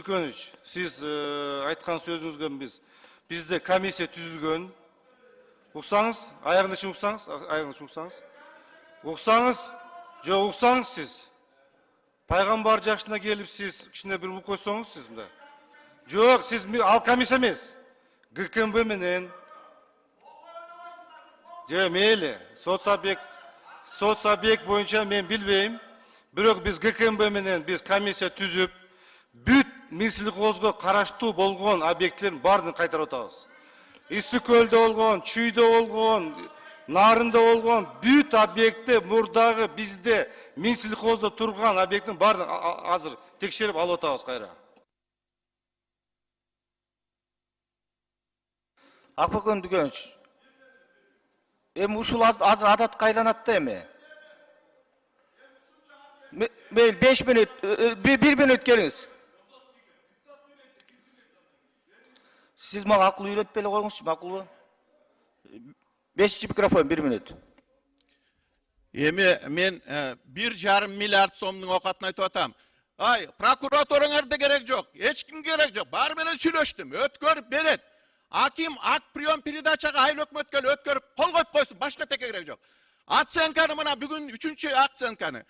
Дүкөнүч, siz айткан сөзүңүзгө bizde комиссия түзүлгөн. Уксаңыз, аяғын için уксаңыз. Уксаңыз, жо уксаңыз siz. Пайгамбар жашына келип siz кичине бир ук койсоңуз siz мында. Жок, siz ал комиссия эмес. ГКМБ менен мейли, соцобъект боюнча мен билбейм. Бирок биз ГКМБ менен биз комиссия түзүп, бүт Минсиликозго караштуу болгон объекттердин баарын кайтарып атабыз. Исүкөлдө болгон, Чүйдө болгон, Нарында болгон бүт объектте мурдагы бизде Минсиликоздо турган объекттин баарын азыр текшерип алып атабыз кайра. Акбөкөн Дүкөнүч. Эми ушул азыр адатка айланат да эми. Мейли 5 мүнөт, 1 мүнөт келиңиз. Siz mага акыл үйрөтпөй эле коюңузчу, макулбу? 5-чи микрофон 1 мүнөт. Эми мен 1,5 миллиард сомдун окатын айтып атам. Ай, прокуратураңар да керек жок, эч ким керек жок. Бар менен сүйлөштүм, өткөрүп берет. Аким ак прием передачага айыл өкмөткө өткөрүп кол коюп койсун, башка теке керек жок. Оценканы мына бүгүн 3-чү оценканы.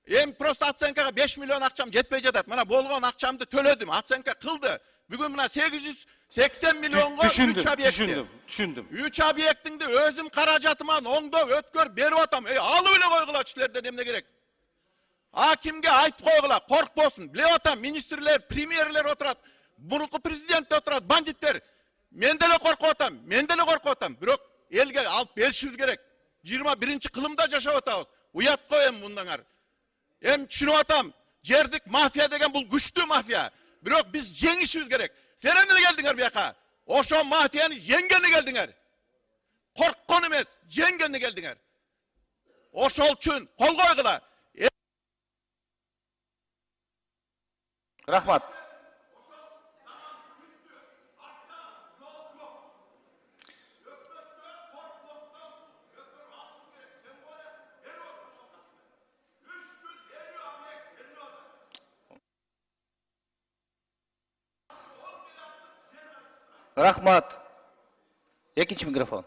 Эми просто оценкага 5 миллион акчам жетпей жатат. Мына болгон акчамды төлөдүм, оценка кылды. Бүгүн мына 880 миллионго 3 объект. Түшүндүм. 3 объектиңди өзүм каражатыман оңдоп өткөрүп берип атам. Алып эле койгула силерден эмне керек? Акимге айтып койгула, коркпосун. Билип атам, министрлер, премьерлер отурат, мурунку президент отурат, бандиттер. Мен деле коркуп атам. Бирок элге алып беришибиз керек. 21-чи кылымда жашап атабыз. Уят кой эми мындаңар. Эми түшүнүп атам, жердик мафия деген бул күчтүү мафия. Бирок биз жеңишибиз керек. Сен эмне келдиңер буяка? Ошо мафияны жеңгени келдиңер. Корккон эмес, жеңгени келдиңер. Ошол үчүн кол койгула. Рахмат. Рахмат. Экинчи микрофон.